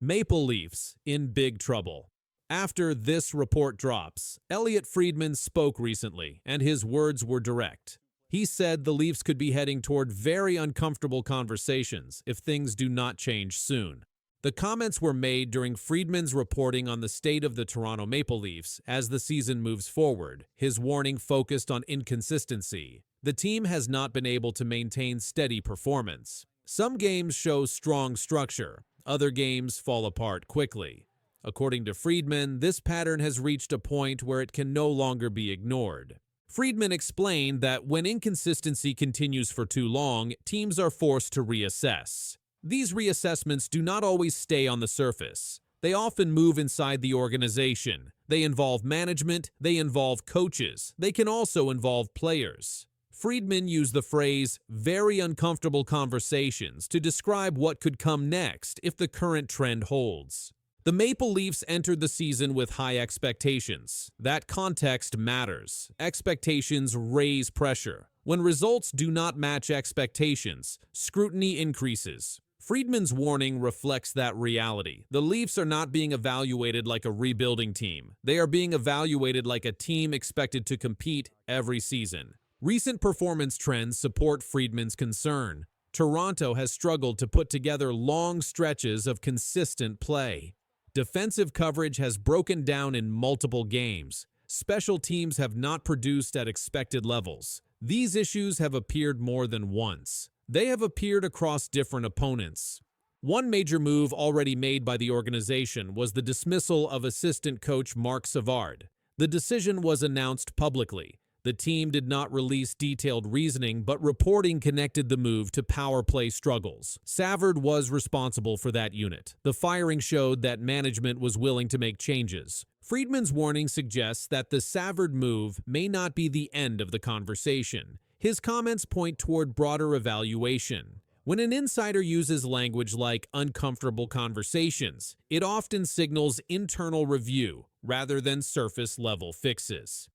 Maple Leafs in big trouble. After this report drops, Elliotte Friedman spoke recently, and his words were direct. He said the Leafs could be heading toward very uncomfortable conversations if things do not change soon. The comments were made during Friedman's reporting on the state of the Toronto Maple Leafs as the season moves forward. His warning focused on inconsistency. The team has not been able to maintain steady performance. Some games show strong structure. Other games fall apart quickly. According to Friedman, this pattern has reached a point where it can no longer be ignored. Friedman explained that when inconsistency continues for too long, teams are forced to reassess. These reassessments do not always stay on the surface. They often move inside the organization. They involve management, they involve coaches, they can also involve players. Friedman used the phrase, very uncomfortable conversations, to describe what could come next if the current trend holds. The Maple Leafs entered the season with high expectations. That context matters. Expectations raise pressure. When results do not match expectations, scrutiny increases. Friedman's warning reflects that reality. The Leafs are not being evaluated like a rebuilding team. They are being evaluated like a team expected to compete every season. Recent performance trends support Friedman's concern. Toronto has struggled to put together long stretches of consistent play. Defensive coverage has broken down in multiple games. Special teams have not produced at expected levels. These issues have appeared more than once. They have appeared across different opponents. One major move already made by the organization was the dismissal of assistant coach Marc Savard. The decision was announced publicly. The team did not release detailed reasoning, but reporting connected the move to power play struggles. Savard was responsible for that unit. The firing showed that management was willing to make changes. Friedman's warning suggests that the Savard move may not be the end of the conversation. His comments point toward broader evaluation. When an insider uses language like uncomfortable conversations, it often signals internal review rather than surface-level fixes.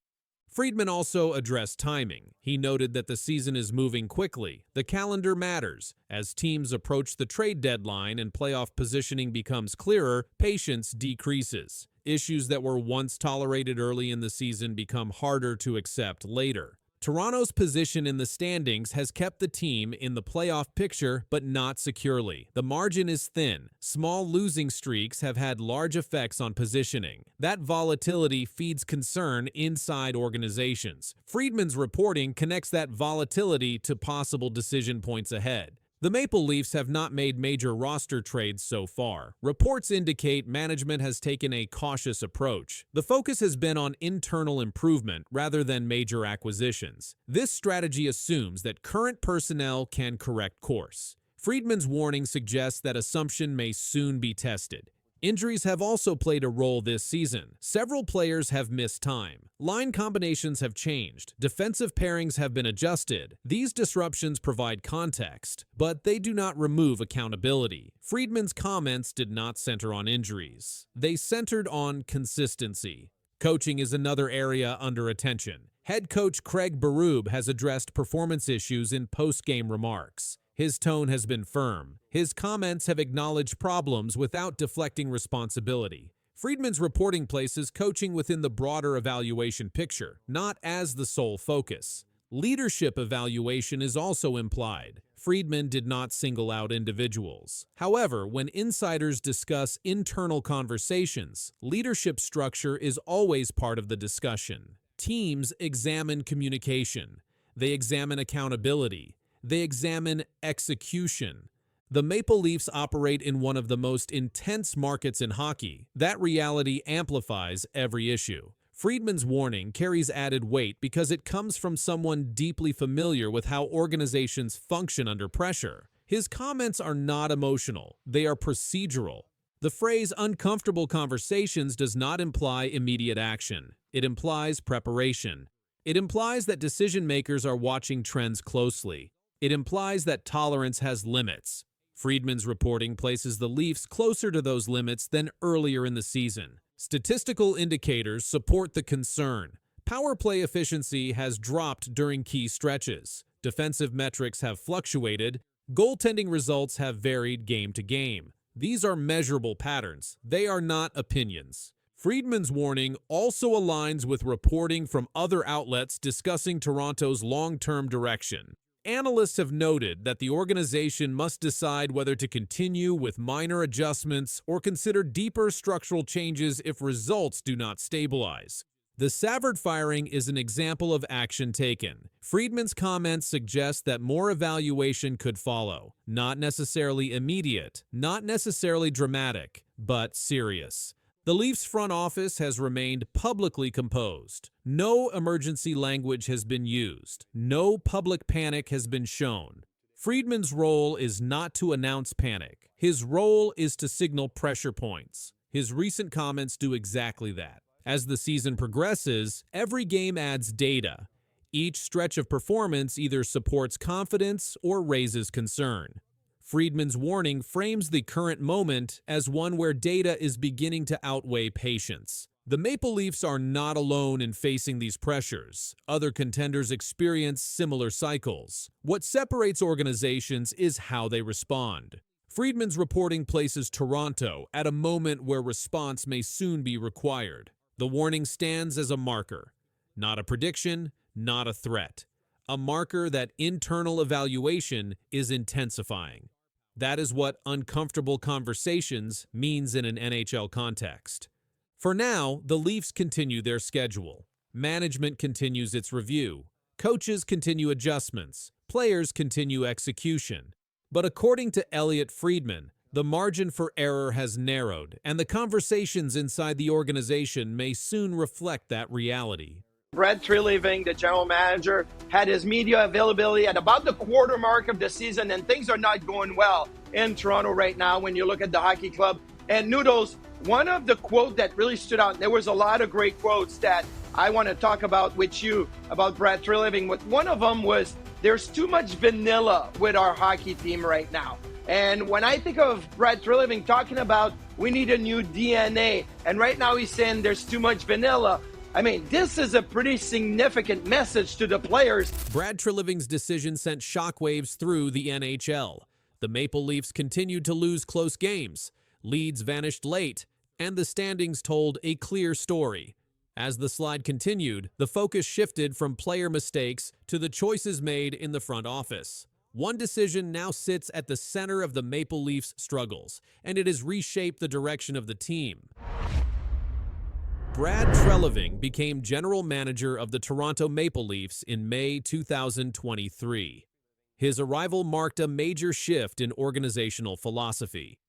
Friedman also addressed timing. He noted that the season is moving quickly. The calendar matters. As teams approach the trade deadline and playoff positioning becomes clearer, patience decreases. Issues that were once tolerated early in the season become harder to accept later. Toronto's position in the standings has kept the team in the playoff picture, but not securely. The margin is thin. Small losing streaks have had large effects on positioning. That volatility feeds concern inside organizations. Friedman's reporting connects that volatility to possible decision points ahead. The Maple Leafs have not made major roster trades so far. Reports indicate management has taken a cautious approach. The focus has been on internal improvement rather than major acquisitions. This strategy assumes that current personnel can correct course. Friedman's warning suggests that assumption may soon be tested. Injuries have also played a role this season. Several players have missed time. Line combinations have changed. Defensive pairings have been adjusted. These disruptions provide context, but they do not remove accountability. Friedman's comments did not center on injuries. They centered on consistency. Coaching is another area under attention. Head coach Craig Berube has addressed performance issues in post-game remarks. His tone has been firm. His comments have acknowledged problems without deflecting responsibility. Friedman's reporting places coaching within the broader evaluation picture, not as the sole focus. Leadership evaluation is also implied. Friedman did not single out individuals. However, when insiders discuss internal conversations, leadership structure is always part of the discussion. Teams examine communication. They examine accountability. They examine execution. The Maple Leafs operate in one of the most intense markets in hockey. That reality amplifies every issue. Friedman's warning carries added weight because it comes from someone deeply familiar with how organizations function under pressure. His comments are not emotional, they are procedural. The phrase uncomfortable conversations does not imply immediate action. It implies preparation. It implies that decision makers are watching trends closely. It implies that tolerance has limits. Friedman's reporting places the Leafs closer to those limits than earlier in the season. Statistical indicators support the concern. Power play efficiency has dropped during key stretches. Defensive metrics have fluctuated. Goaltending results have varied game to game. These are measurable patterns. They are not opinions. Friedman's warning also aligns with reporting from other outlets discussing Toronto's long-term direction. Analysts have noted that the organization must decide whether to continue with minor adjustments or consider deeper structural changes if results do not stabilize. The Savard firing is an example of action taken. Friedman's comments suggest that more evaluation could follow, not necessarily immediate, not necessarily dramatic, but serious. The Leafs front office has remained publicly composed. No emergency language has been used. No public panic has been shown. Friedman's role is not to announce panic. His role is to signal pressure points. His recent comments do exactly that. As the season progresses, every game adds data. Each stretch of performance either supports confidence or raises concern. Friedman's warning frames the current moment as one where data is beginning to outweigh patience. The Maple Leafs are not alone in facing these pressures. Other contenders experience similar cycles. What separates organizations is how they respond. Friedman's reporting places Toronto at a moment where response may soon be required. The warning stands as a marker, not a prediction, not a threat. A marker that internal evaluation is intensifying. That is what uncomfortable conversations means in an NHL context. For now, the Leafs continue their schedule. Management continues its review. Coaches continue adjustments. Players continue execution. But according to Elliotte Friedman, the margin for error has narrowed, and the conversations inside the organization may soon reflect that reality. Brad Treliving, the general manager, had his media availability at about the quarter mark of the season, and things are not going well in Toronto right now when you look at the hockey club. And Noodles, one of the quotes that really stood out, there was a lot of great quotes that I want to talk about with you about Brad Treliving, but one of them was, there's too much vanilla with our hockey team right now. And when I think of Brad Treliving talking about we need a new DNA, and right now he's saying there's too much vanilla, I mean, this is a pretty significant message to the players. Brad Treliving's decision sent shockwaves through the NHL. The Maple Leafs continued to lose close games. Leads vanished late, and the standings told a clear story. As the slide continued, the focus shifted from player mistakes to the choices made in the front office. One decision now sits at the center of the Maple Leafs' struggles, and it has reshaped the direction of the team. Brad Treliving became general manager of the Toronto Maple Leafs in May 2023. His arrival marked a major shift in organizational philosophy.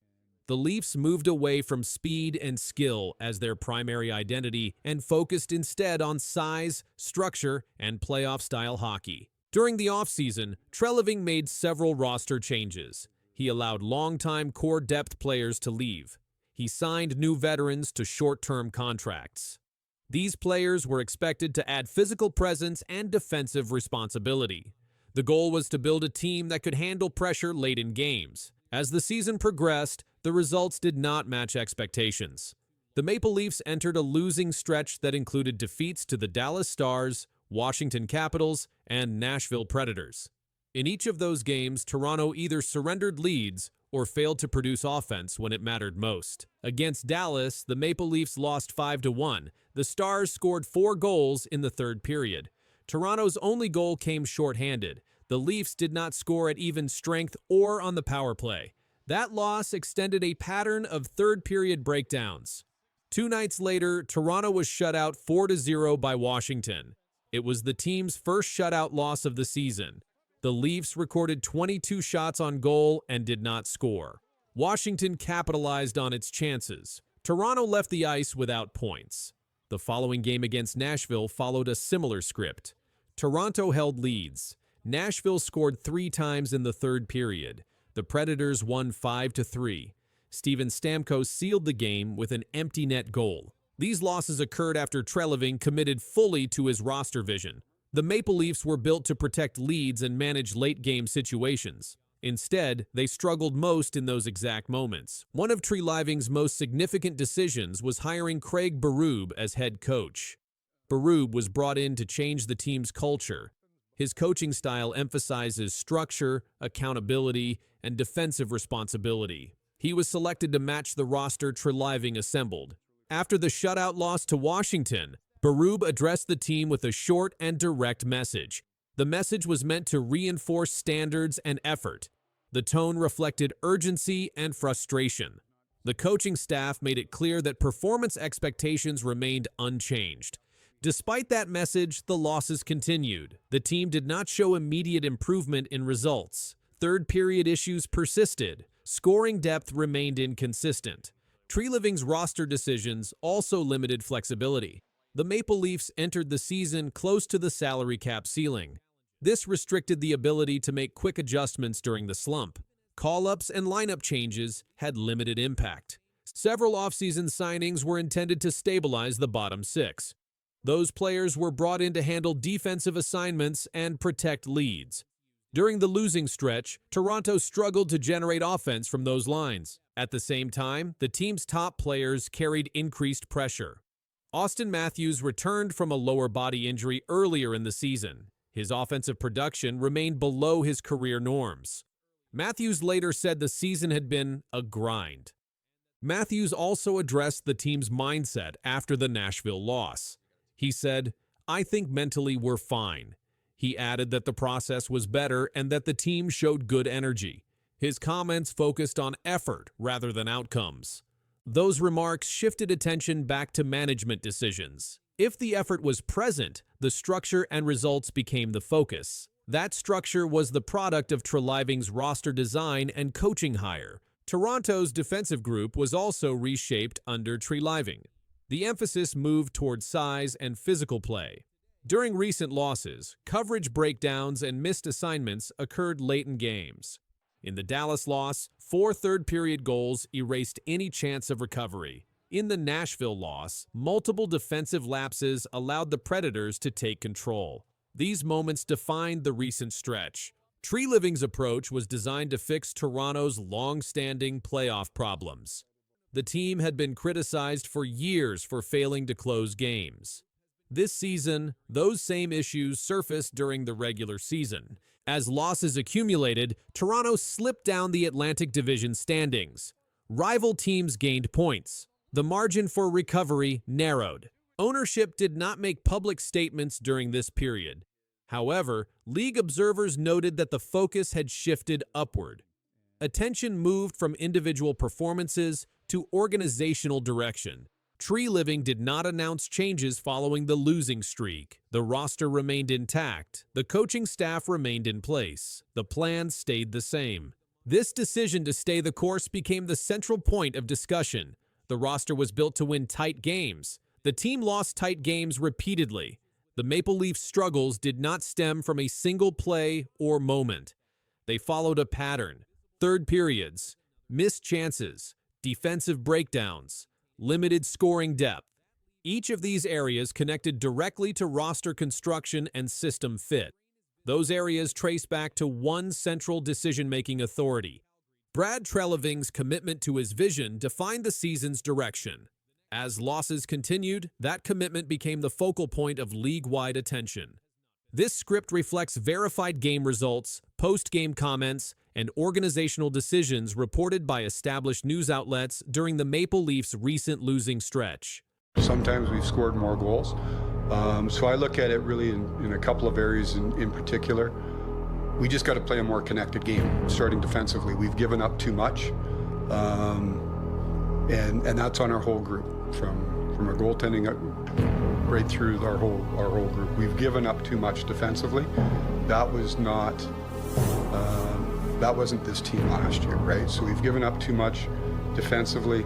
The Leafs moved away from speed and skill as their primary identity and focused instead on size, structure, and playoff-style hockey. During the offseason, Treliving made several roster changes. He allowed longtime core depth players to leave. He signed new veterans to short-term contracts. These players were expected to add physical presence and defensive responsibility. The goal was to build a team that could handle pressure late in games. As the season progressed, the results did not match expectations. The Maple Leafs entered a losing stretch that included defeats to the Dallas Stars, Washington Capitals, and Nashville Predators. In each of those games, Toronto either surrendered leads or failed to produce offense when it mattered most. Against Dallas, the Maple Leafs lost 5-1. The Stars scored 4 goals in the third period. Toronto's only goal came shorthanded. The Leafs did not score at even strength or on the power play. That loss extended a pattern of third-period breakdowns. 2 nights later, Toronto was shut out 4-0 by Washington. It was the team's first shutout loss of the season. The Leafs recorded 22 shots on goal and did not score. Washington capitalized on its chances. Toronto left the ice without points. The following game against Nashville followed a similar script. Toronto held leads. Nashville scored 3 times in the third period. The Predators won 5-3. Steven Stamkos sealed the game with an empty net goal. These losses occurred after Treliving committed fully to his roster vision. The Maple Leafs were built to protect leads and manage late-game situations. Instead, they struggled most in those exact moments. One of Treliving's most significant decisions was hiring Craig Berube as head coach. Berube was brought in to change the team's culture. His coaching style emphasizes structure, accountability, and defensive responsibility. He was selected to match the roster Treliving assembled. After the shutout loss to Washington, Berube addressed the team with a short and direct message. The message was meant to reinforce standards and effort. The tone reflected urgency and frustration. The coaching staff made it clear that performance expectations remained unchanged. Despite that message, the losses continued. The team did not show immediate improvement in results. Third-period issues persisted. Scoring depth remained inconsistent. Treliving's roster decisions also limited flexibility. The Maple Leafs entered the season close to the salary cap ceiling. This restricted the ability to make quick adjustments during the slump. Call-ups and lineup changes had limited impact. Several offseason signings were intended to stabilize the bottom six. Those players were brought in to handle defensive assignments and protect leads. During the losing stretch, Toronto struggled to generate offense from those lines. At the same time, the team's top players carried increased pressure. Austin Matthews returned from a lower body injury earlier in the season. His offensive production remained below his career norms. Matthews later said the season had been a grind. Matthews also addressed the team's mindset after the Nashville loss. He said, "I think mentally we're fine." He added that the process was better and that the team showed good energy. His comments focused on effort rather than outcomes. Those remarks shifted attention back to management decisions. If the effort was present, the structure and results became the focus. That structure was the product of Treliving's roster design and coaching hire. Toronto's defensive group was also reshaped under Treliving. The emphasis moved toward size and physical play. During recent losses, coverage breakdowns and missed assignments occurred late in games. In the Dallas loss, 4 third-period goals erased any chance of recovery. In the Nashville loss, multiple defensive lapses allowed the Predators to take control. These moments defined the recent stretch. Treliving's approach was designed to fix Toronto's long-standing playoff problems. The team had been criticized for years for failing to close games. This season, those same issues surfaced during the regular season. As losses accumulated, Toronto slipped down the Atlantic Division standings. Rival teams gained points. The margin for recovery narrowed. Ownership did not make public statements during this period. However, league observers noted that the focus had shifted upward. Attention moved from individual performances to organizational direction. Treliving did not announce changes following the losing streak. The roster remained intact. The coaching staff remained in place. The plan stayed the same. This decision to stay the course became the central point of discussion. The roster was built to win tight games. The team lost tight games repeatedly. The Maple Leafs' struggles did not stem from a single play or moment. They followed a pattern: third periods, missed chances, defensive breakdowns, limited scoring depth. Each of these areas connected directly to roster construction and system fit. Those areas trace back to one central decision-making authority. Brad Treliving's commitment to his vision defined the season's direction. As losses continued, that commitment became the focal point of league-wide attention. This script reflects verified game results, post-game comments, and organizational decisions reported by established news outlets during the Maple Leafs' recent losing stretch. Sometimes we've scored more goals. So I look at it really in a couple of areas in particular. We just got to play a more connected game, starting defensively. We've given up too much, and that's on our whole group, from our goaltending right through our whole group. We've given up too much defensively. That wasn't this team last year, right? So we've given up too much defensively.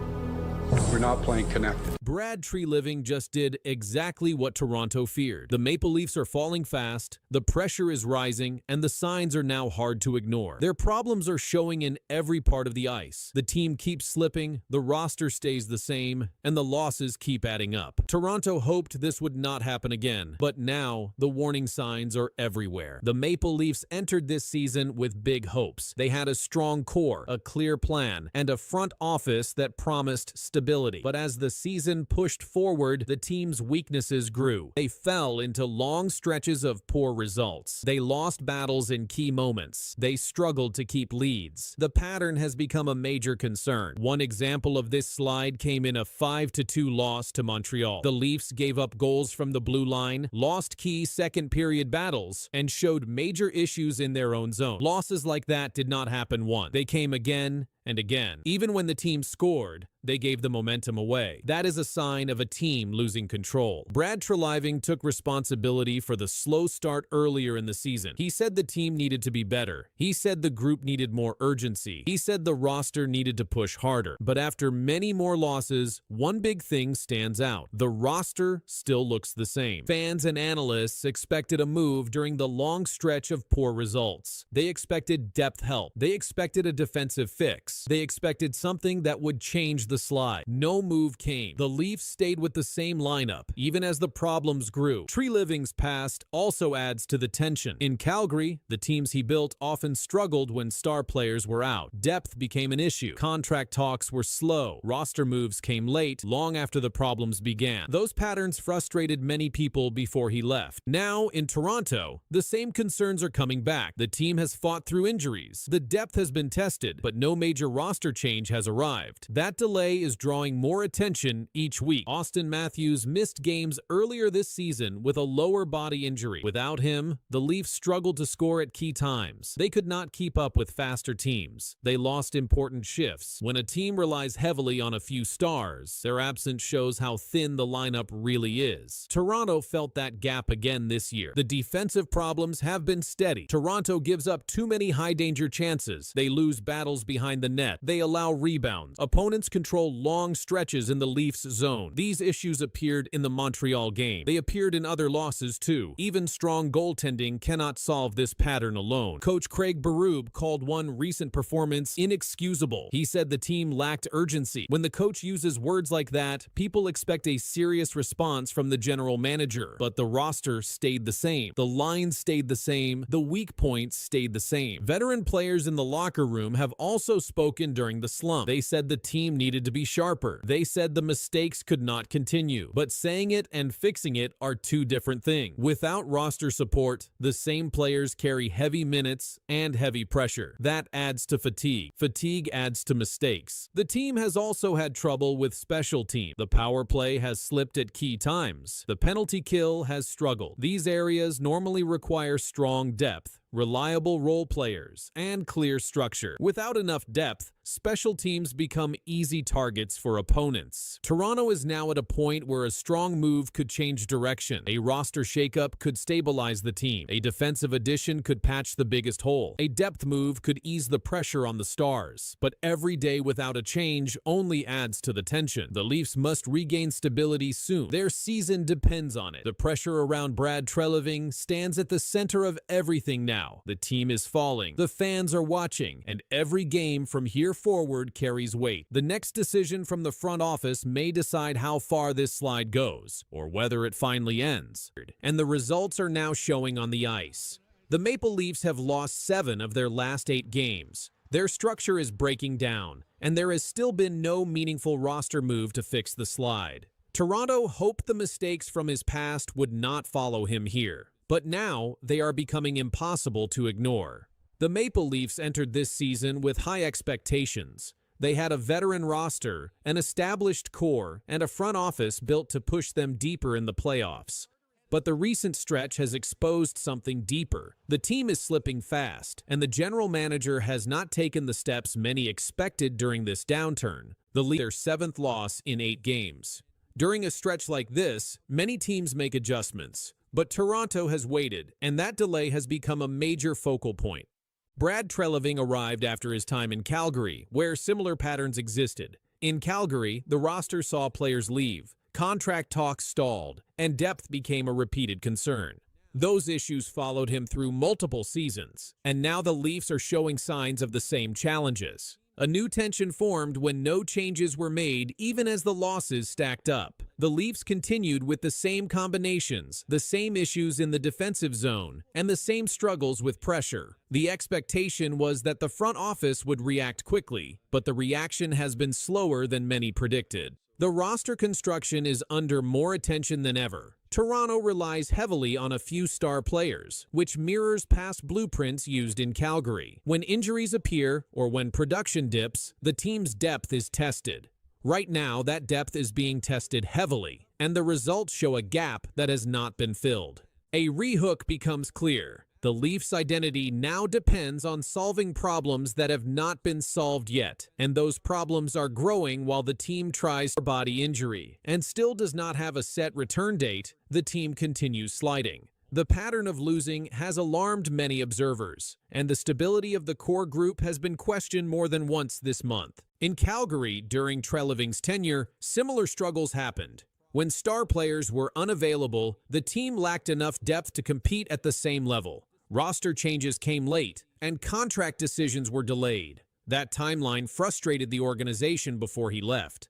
We're not playing connected. Brad Treliving just did exactly what Toronto feared. The Maple Leafs are falling fast, the pressure is rising, and the signs are now hard to ignore. Their problems are showing in every part of the ice. The team keeps slipping, the roster stays the same, and the losses keep adding up. Toronto hoped this would not happen again, but now the warning signs are everywhere. The Maple Leafs entered this season with big hopes. They had a strong core, a clear plan, and a front office that promised stability. But as the season plan pushed forward, the team's weaknesses grew. They fell into long stretches of poor results. They lost battles in key moments. They struggled to keep leads. The pattern has become a major concern. One example of this slide came in a 5-2 loss to Montreal. The Leafs gave up goals from the blue line, lost key second-period battles, and showed major issues in their own zone. Losses like that did not happen once. They came again and again. Even when the team scored, they gave the momentum away. That is a sign of a team losing control. Brad Treliving took responsibility for the slow start earlier in the season. He said the team needed to be better. He said the group needed more urgency. He said the roster needed to push harder. But after many more losses, one big thing stands out. The roster still looks the same. Fans and analysts expected a move during the long stretch of poor results. They expected depth help. They expected a defensive fix. They expected something that would change the slide. No move came. The Leafs stayed with the same lineup, even as the problems grew. Treliving's past also adds to the tension. In Calgary, the teams he built often struggled when star players were out. Depth became an issue. Contract talks were slow. Roster moves came late, long after the problems began. Those patterns frustrated many people before he left. Now, in Toronto, the same concerns are coming back. The team has fought through injuries. The depth has been tested, but no major roster change has arrived. That delay is drawing more attention each week. Austin Matthews missed games earlier this season with a lower body injury. Without him, the Leafs struggled to score at key times. They could not keep up with faster teams. They lost important shifts. When a team relies heavily on a few stars, their absence shows how thin the lineup really is. Toronto felt that gap again this year. The defensive problems have been steady. Toronto gives up too many high-danger chances. They lose battles behind the net. They allow rebounds. Opponents control long stretches in the Leafs zone. These issues appeared in the Montreal game. They appeared in other losses too. Even strong goaltending cannot solve this pattern alone. Coach Craig Berube called one recent performance inexcusable. He said the team lacked urgency. When the coach uses words like that, people expect a serious response from the general manager. But the roster stayed the same. The lines stayed the same. The weak points stayed the same. Veteran players in the locker room have also spoken during the slump. They said the team needed to be sharper. They said the mistakes could not continue. But saying it and fixing it are two different things. Without roster support, the same players carry heavy minutes and heavy pressure. That adds to fatigue. Fatigue adds to mistakes. The team has also had trouble with special teams. The power play has slipped at key times. The penalty kill has struggled. These areas normally require strong depth, reliable role players, and clear structure. Without enough depth, special teams become easy targets for opponents. Toronto is now at a point where a strong move could change direction. A roster shakeup could stabilize the team. A defensive addition could patch the biggest hole. A depth move could ease the pressure on the stars. But every day without a change only adds to the tension. The Leafs must regain stability soon. Their season depends on it. The pressure around Brad Treliving stands at the center of everything now. The team is falling, the fans are watching, and every game from here forward carries weight. The next decision from the front office may decide how far this slide goes, or whether it finally ends. And the results are now showing on the ice. The Maple Leafs have lost 7 of their last 8 games. Their structure is breaking down, and there has still been no meaningful roster move to fix the slide. Toronto hoped the mistakes from his past would not follow him here. But now, they are becoming impossible to ignore. The Maple Leafs entered this season with high expectations. They had a veteran roster, an established core, and a front office built to push them deeper in the playoffs. But the recent stretch has exposed something deeper. The team is slipping fast, and the general manager has not taken the steps many expected during this downturn. The Leafs their 7th loss in 8 games. During a stretch like this, many teams make adjustments. But Toronto has waited, and that delay has become a major focal point. Brad Treliving arrived after his time in Calgary, where similar patterns existed. In Calgary, the roster saw players leave, contract talks stalled, and depth became a repeated concern. Those issues followed him through multiple seasons, and now the Leafs are showing signs of the same challenges. A new tension formed when no changes were made, even as the losses stacked up. The Leafs continued with the same combinations, the same issues in the defensive zone, and the same struggles with pressure. The expectation was that the front office would react quickly, but the reaction has been slower than many predicted. The roster construction is under more attention than ever. Toronto relies heavily on a few star players, which mirrors past blueprints used in Calgary. When injuries appear or when production dips, the team's depth is tested. Right now, that depth is being tested heavily, and the results show a gap that has not been filled. A rehook becomes clear. The Leafs' identity now depends on solving problems that have not been solved yet, and those problems are growing while the team tries for body injury and still does not have a set return date. The team continues sliding. The pattern of losing has alarmed many observers, and the stability of the core group has been questioned more than once this month. In Calgary, during Treliving's tenure, similar struggles happened. When star players were unavailable, the team lacked enough depth to compete at the same level. Roster changes came late, and contract decisions were delayed. That timeline frustrated the organization before he left.